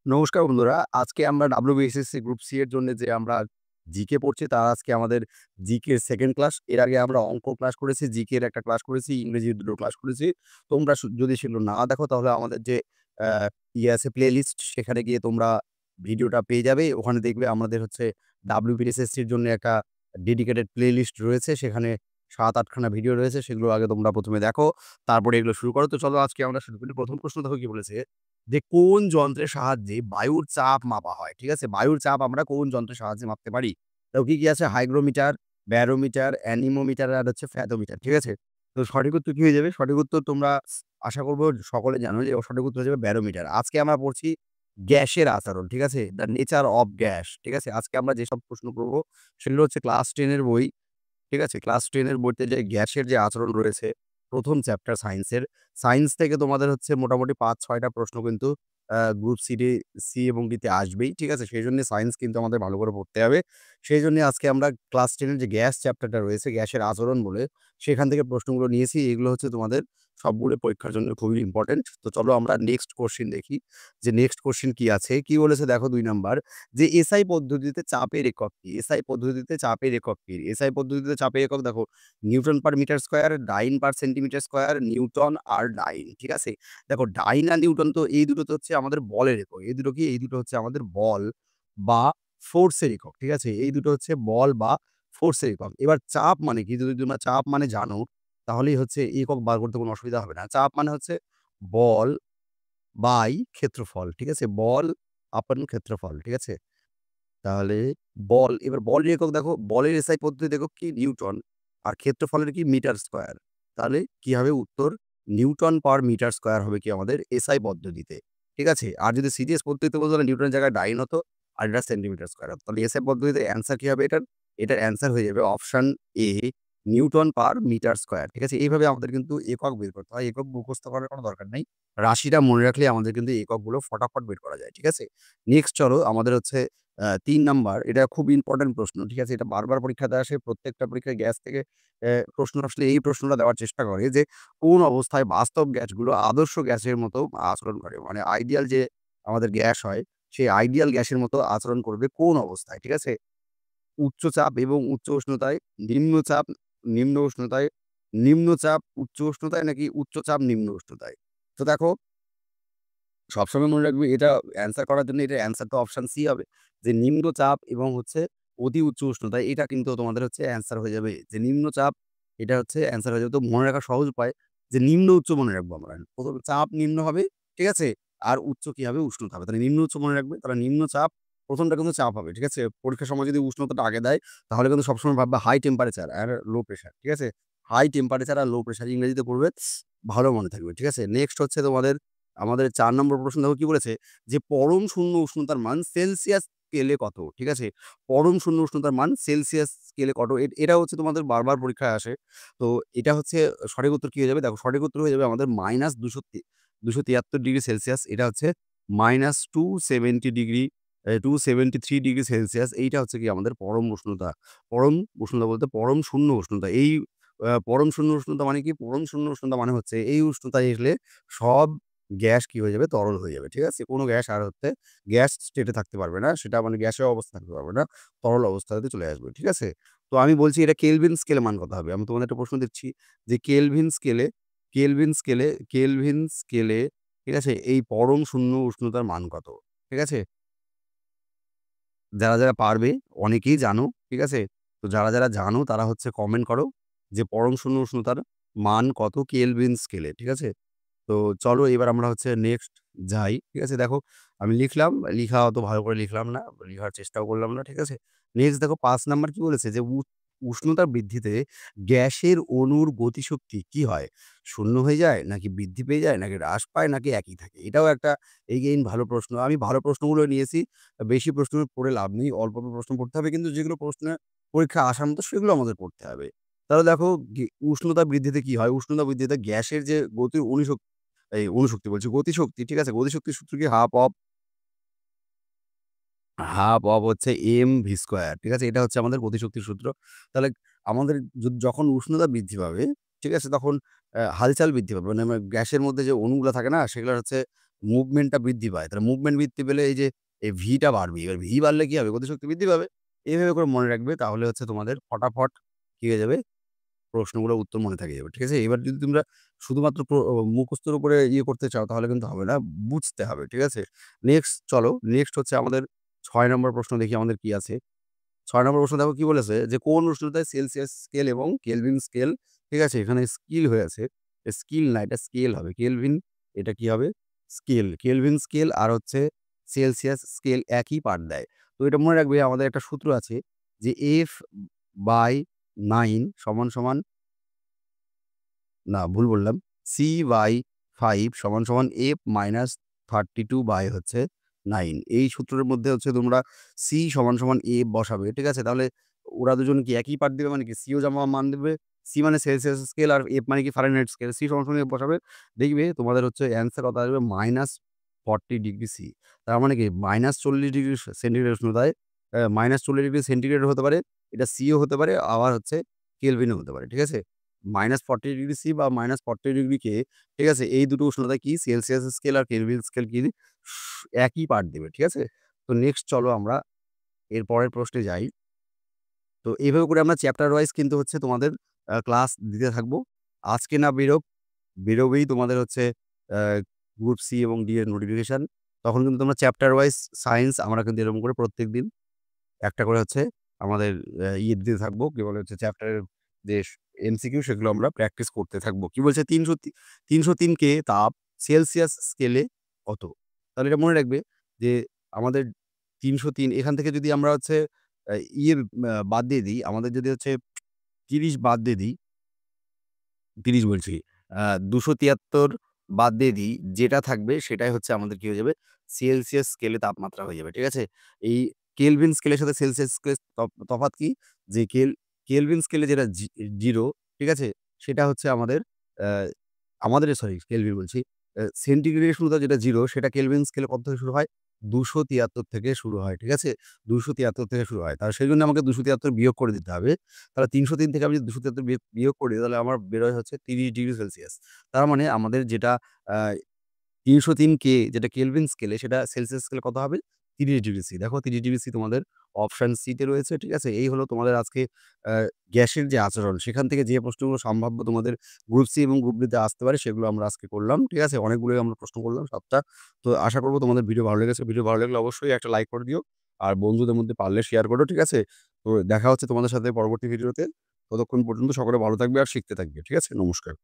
নমস্কার বন্ধুরা। আজকে আমরা WBSSC গ্রুপ সি এর জন্য যে আমরা জিকে পড়ছি, তার আজকে আমাদের জিকে এর 2nd ক্লাস। এর আগে আমরা অঙ্ক ক্লাস করেছি, জিকে এর একটা ক্লাস করেছি, ইংরেজির ২ টো ক্লাস করেছি। তোমরা যদি সেগুলো না দেখো তাহলে আমাদের যে আ আছে প্লেলিস্ট, সেখানে গিয়ে তোমরা ভিডিওটা পেয়ে যাবে। ওখানে দেখবে আমাদের হচ্ছে WBSSC এর জন্য একটা ডেডিকেটেড প্লেলিস্ট রয়েছে। সেখানে ৭-৮ খানা ভিডিও রয়েছে। সেগুলো আগে তোমরা ১ম এ দেখো, তারপরে এগুলো শুরু করো। তো চলো আজকে আমরা শুরু করি। ১ম প্রশ্ন দেখো কি বলেছে? যে কোন যন্ত্রের সাহায্যে বায়ুর চাপ মাপা হয়? ঠিক আছে? বায়ুর চাপ আমরা কোন যন্ত্রের সাহায্যে মাপতে পারি? তো কি আছে? হাইগ্রোমিটার, ব্যারোমিটার, অ্যানিমোমিটার আর হচ্ছে ফ্যাথোমিটার। ঠিক আছে? তো সঠিক উত্তর কি হয়ে যাবে? সঠিক উত্তর তোমরা আশা করব সকলে জানো যে সঠিক উত্তর হয়ে যাবে ব্যারোমিটার। আজকে আমরা পড়ছি গ্যাসের আচরণ। ঠিক আছে? The nature of gas. ঠিক আছে? আজকে আমরা যেসব প্রশ্ন করব সেগুলো হচ্ছে ক্লাস 10 এর বই। ঠিক আছে? ক্লাস 10 এর বইতে যে গ্যাসের যে আচরণ রয়েছে, ১ম চ্যাপ্টার সায়েন্সের। সায়েন্স থেকে তোমাদের হচ্ছে মোটামুটি ৫-৬ টা প্রশ্ন কিন্তু গ্রুপ সি এবং ডি তে আসবেই। ঠিক আছে? সেজন্য সায়েন্স কিন্তু আমাদের ভালো করে পড়তে হবে। সেজন্য আজকে আমরা ক্লাস 10 এর যে গ্যাস চ্যাপ্টারটা রয়েছে, গ্যাসের আচরণ বলে, সেখান থেকে প্রশ্নগুলো নিয়েছি। এগুলো হচ্ছে তোমাদের সবগুলো পরীক্ষার জন্য খুবই ইম্পোর্টেন্ট। তো চলো আমরা নেক্সট কোয়েশ্চেন দেখি যে নেক্সট কোয়েশ্চেন কি আছে? কি বলেছে দেখো ২ নাম্বার, যে এসআই পদ্ধতিতে চাপের একক কি? এসআই পদ্ধতিতে চাপের একক কি? এসআই পদ্ধতিতে চাপের একক দেখো নিউটন পার মিটার স্কয়ার, ডাইন পার সেন্টিমিটার স্কয়ার, নিউটন আর ডাইন। ঠিক আছে? দেখো ডাইন আর নিউটন তো এই দুটো তো হচ্ছে আমাদের বলের একক। এই দুটো কি? এই দুটো হচ্ছে আমাদের বল বা ফোর্সের একক। ঠিক আছে? এই দুটো হচ্ছে বল বা ফোর্সের একক। এবার চাপ মানে কি? যদি তোমরা চাপ মানে জানো, তাহলেই হচ্ছে একক বার করতে কোনো অসুবিধা হবে না। চাপ মানে হচ্ছে বল বাই ক্ষেত্রফল। ঠিক আছে? বল আপন ক্ষেত্রফল। ঠিক আছে? তাহলে এবার বলের একক দেখো, বলের এসআই পদ্ধতির একক কি? নিউটন। আর ক্ষেত্রফলের কি? Metre square. তাহলে কি হবে উত্তর? নিউটন পার মিটার স্কয়ার হবে কি আমাদের এসআই পদ্ধতিতে। ঠিক আছে? আর যদি সিরিয়াস পদ্ধতিতে বলতো তাহলে নিউটনের জায়গায় ডাইন হতো আর এটা সেন্টিমিটার স্কয়ার হতো। তাহলে এসআই পদ্ধতিতে অ্যান্সার কি হবে এটার? এটার অ্যান্সার হয়ে যাবে option A, Newton per metre square. ঠিক আছে? এইভাবে আমাদের কিন্তু একক বের করতে হয়। একক মুখস্থ করার কোনো দরকার নেই। রাশিটা মনে রাখলেই আমাদের কিন্তু এককগুলো ফটাফট বের করা যায়। ঠিক আছে? নেক্সট চলো আমাদের হচ্ছে ৩ নাম্বার, এটা খুব ইম্পোর্টেন্ট প্রশ্ন। ঠিক আছে? এটা বারবার পরীক্ষাতে আসে। প্রত্যেকটা পরীক্ষায় গ্যাস থেকে প্রশ্ন আসলে এই প্রশ্নটা দেওয়ার চেষ্টা করে যে, কোন অবস্থায় বাস্তব গ্যাসগুলো আদর্শ গ্যাসের মতো আচরণ করে? মানে আইডিয়াল যে আমাদের গ্যাস হয়, সেই আইডিয়াল গ্যাসের মতো আচরণ করবে কোন অবস্থায়? ঠিক আছে? উচ্চ চাপ এবং উচ্চ উষ্ণতায়, নিম্নচাপ, নিম্ন উষ্ণতায়, নিম্নচাপ, উচ্চ উষ্ণতায় নাকি উচ্চ চাপ, নিম্ন উষ্ণতায়? তো দেখো সবসময় মনে রাখবে এটা অ্যান্সার করার জন্য এটার অ্যান্সার তো অপশন সি হবে। যে নিম্নচাপ এবং হচ্ছে অতি উচ্চ উষ্ণতা, এটা কিন্তু তোমাদের হচ্ছে অ্যান্সার হয়ে যাবে। যে নিম্নচাপ, এটা হচ্ছে অ্যান্সার হয়ে যাবে। তো মনে রাখার সহজ উপায় যে নিম্ন উচ্চ মনে রাখবো আমরা। ১ম চাপ নিম্ন হবে, ঠিক আছে? আর উচ্চ কি হবে? উষ্ণতা হবে। তাহলে নিম্ন উচ্চ মনে রাখবে। তাহলে নিম্নচাপ ১ম টা কিন্তু চাপ হবে। ঠিক আছে? পরীক্ষার সময় যদি উষ্ণতাটা আগে দেয় তাহলে কিন্তু সবসময় ভাববা হাই টেম্পারেচার আর লো প্রেশার। ঠিক আছে? হাই টেম্পারেচার আর লো প্রেশার ইংরেজিতে পড়বে, ভালো মনে থাকবে। ঠিক আছে? নেক্সট হচ্ছে তোমাদের আমাদের ৪ নম্বর প্রশ্ন দেখো কি বলেছে? যে পরম শূন্য উষ্ণতার মান সেলসিয়াস স্কেলে কত? ঠিক আছে? পরম শূন্য উষ্ণতার মান সেলসিয়াস স্কেলে কত? এটা হচ্ছে তোমাদের বারবার পরীক্ষায় আসে। তো এটা হচ্ছে সঠিক উত্তর কি হয়ে যাবে? দেখো সঠিক উত্তর হয়ে যাবে আমাদের -২৭৩ ডিগ্রি সেলসিয়াস। এটা হচ্ছে -270 273 ডিগ্রি সেলসিয়াস। এইটা হচ্ছে কি আমাদের পরম উষ্ণতা। পরম উষ্ণতা বলতে পরম শূন্য উষ্ণতা। এই পরম শূন্য উষ্ণতা মানে কি? পরম শূন্য উষ্ণতা মানে হচ্ছে এই উষ্ণতায় এলে সব গ্যাস কি হয়ে যাবে? তরল হয়ে যাবে। ঠিক আছে? কোন গ্যাস আর হচ্ছে গ্যাস স্টেট এ থাকতে পারবে না। সেটা মানে গ্যাসীয় অবস্থায় থাকতে পারবে না। তরল অবস্থাতে চলে আসবে। ঠিক আছে? তো আমি বলছি এটা কেলভিন স্কেলে মান কত হবে? আমি তোমাদের একটা প্রশ্ন দিচ্ছি যে কেলভিন স্কেলে, ঠিক আছে? এই পরম শূন্য উষ্ণতার মান কত? ঠিক আছে? যারা পারবে, অনেকেই জানো। ঠিক আছে? তো যারা জানো তারা হচ্ছে কমেন্ট করো যে পরম শূন্য উষ্ণতার মান কত কেলভিন স্কেলে। ঠিক আছে? তো চলো এবার আমরা হচ্ছে নেক্সট যাই। ঠিক আছে? দেখো আমি লিখলাম, লিখা অত ভালো করে লিখলাম না। লিখার চেষ্টাও করলাম না। ঠিক আছে? নেক্সট দেখো ৫ নাম্বার কি বলেছে? যে উষ্ণতা বৃদ্ধিতে গ্যাসের অণুর গতিশক্তি কি হয়? শূন্য হয়ে যায়? নাকি বৃদ্ধি পেয়ে যায়? নাকি হ্রাস পায়? নাকি একই থাকে? এটাও একটা এগেইন ভালো প্রশ্ন। আমি ভালো প্রশ্নগুলো নিয়েছি। বেশি প্রশ্ন পড়ে লাভ নেই। অল্প প্রশ্ন পড়তে হবে। কিন্তু যেগুলো প্রশ্নে পরীক্ষায় আসার মতো সেগুলো আমাদের পড়তে হবে। তাহলে দেখো উষ্ণতা বৃদ্ধিতে কি হয়? উষ্ণতা বৃদ্ধিতে গ্যাসের যে গতির অণুশক্তি বলছি, গতিশক্তি, ঠিক আছে? গতিশক্তির সূত্র কি? হাফ অফ হচ্ছে mv স্কয়ার। ঠিক আছে? এটা হচ্ছে আমাদের গতিশক্তির সূত্র। তাহলে আমাদের যখন উষ্ণতা বৃদ্ধি পাবে, ঠিক আছে? তখন হালচাল বৃদ্ধি পাবে। মানে গ্যাসের মধ্যে যে অণুগুলা থাকে না? সেগুলা হচ্ছে মুভমেন্টটা বৃদ্ধি পায়। তাহলে মুভমেন্ট বৃদ্ধি পেলে এই যে এই ভিটা বাড়বে। এবার ভি বাড়লে কি হবে? গতিশক্তি বৃদ্ধি পাবে। এভাবে করে মনে রাখবে তাহলে হচ্ছে তোমাদের ফটাফট কি হয়ে যাবে? প্রশ্নগুলোর উত্তর মনে থেকে যাবে। ঠিক আছে? এবার যদি তোমরা শুধুমাত্র মুখস্থের উপরে করতে চাও তাহলে কিন্তু হবে না। বুঝতে হবে। ঠিক আছে? নেক্সট চলো, নেক্সট হচ্ছে আমাদের ৬ নম্বর প্রশ্ন দেখি আমাদের কি আছে। ৬ নম্বর প্রশ্ন দেখো কি বলেছে যে কোন উষ্ণতায় সেলসিয়াস স্কেল এবং কেলভিন স্কেল, ঠিক আছে? এখানে স্কিল হয়ে আছে। স্কিল না, এটা স্কেল হবে। কেলভিন এটা কি হবে? স্কেল। কেলভিন স্কেল আর হচ্ছে সেলসিয়াস স্কেল একই পাঠ দেয়। তো এটা মনে রাখবে আমাদের একটা সূত্র আছে যে F/9 সমান, সমান না ভুল বললাম। C/5 সমান, সমান F-32 হচ্ছে 9 এই সূত্রের মধ্যে হচ্ছে তোমরা C সমান, সমান F বসাবে। ঠিক আছে? তাহলে ওরা দুজন কি একই পাঠ দিবে মানে কি C ও যেমন মান দেবে। C মানে সেলসিয়াস স্কেল আর F মানে কি ফারেনহাইট স্কেল। C সমান, সমান F বসাবে। দেখবে তোমাদের হচ্ছে অ্যান্সার কত আসবে -40°C। তার মানে কি -40° সেন্টিগ্রেড উষ্ণতায় -40° হতে পারে। এটা C ও হতে পারে আবার হচ্ছে কেলভিনও হতে পারে। ঠিক আছে? -40°C বা -40°K, ঠিক আছে? এই দুটো উষ্ণতা কি সেলসিয়াস স্কেল আর কেলভিন স্কেল কি একই পাঠ দেবে। ঠিক আছে? তো নেক্সট চলো আমরা এর পরের প্রশ্নে যাই। তো এভাবে করে আমরা চ্যাপ্টার ওয়াইজ কিন্তু হচ্ছে তোমাদের ক্লাস দিতে থাকবো। আজকে না বেরোবেই তোমাদের হচ্ছে আ গ্রুপ সি এবং ডি এর নোটিফিকেশন। তখন কিন্তু তোমরা চ্যাপ্টার ওয়াইজ সায়েন্স আমরা কিন্তু এরকম করে প্রত্যেকদিন একটা করে হচ্ছে আমাদের দিতে থাকবো। কি বলে হচ্ছে চ্যাপ্টারের যে এমসিকিউ সেগুলো আমরা প্র্যাকটিস করতে থাকবো। কি বলছে ৩০৩ কে তাপ সেলসিয়াস স্কেলে কত? তাহলে এটা মনে রাখবে যে আমাদের ৩০৩ এখান থেকে যদি আমরা হচ্ছে আ ইয়ে বাদ দিয়ে দিই, আমাদের যদি হচ্ছে ৩০ বাদ দিয়ে দিই ৩০ বলছি। ২৭৩ বাদ দিয়ে দিই, যেটা থাকবে সেটাই হচ্ছে আমাদের কি হয়ে যাবে? সেলসিয়াস স্কেলে তাপমাত্রা হয়ে যাবে। ঠিক আছে? এই কেলভিন স্কেলের সাথে সেলসিয়াস স্কেলের তফাৎ কি? যে কেলভিন স্কেলে যেটা 0, ঠিক আছে? সেটা হচ্ছে সরি কেলভিন বলছি। সেন্টিগ্রেডের শুরুতে যেটা 0 সেটা কেলভিন স্কেলে কত থেকে শুরু হয়? ২৭৩ থেকে শুরু হয়। ঠিক আছে? ২৭৩ থেকে শুরু হয়। তাহলে সেজন্য আমাকে ২৭৩ বিয়োগ করে দিতে হবে। তাহলে ৩০৩ থেকে আমি যদি ২৭৩ বিয়োগ করি তাহলে আমার বের হয় হচ্ছে ৩০°C। তার মানে আমাদের যেটা আ ৩০৩ কে যেটা কেলভিন স্কেলে সেটা সেলসিয়াস স্কেলে কত হবে? ৩০°C। দেখো ৩০°C তোমাদের অপশন সি তে রয়েছে। ঠিক আছে? এই হলো তোমাদের আজকে আ গ্যাসের যে আচরণ সেখান থেকে যে প্রশ্নগুলো সম্ভাব্য তোমাদের গ্রুপ সি এবং গ্রুপ ডি তে আসতে পারে সেগুলো আমরা আজকে করলাম। ঠিক আছে? অনেকগুলোই আমরা প্রশ্ন করলাম ৭ টা। তো আশা করব তোমাদের ভিডিও ভালো লেগেছে। ভিডিও ভালো লাগলে অবশ্যই একটা লাইক করে দিও। আর বন্ধুদের মধ্যে পারলে শেয়ার করো। ঠিক আছে? তো দেখা হচ্ছে তোমাদের সাথে পরবর্তী ভিডিওতে। ততক্ষণ পর্যন্ত সকলে ভালো থাকবে আর শিখতে থাকবে। ঠিক আছে? নমস্কার।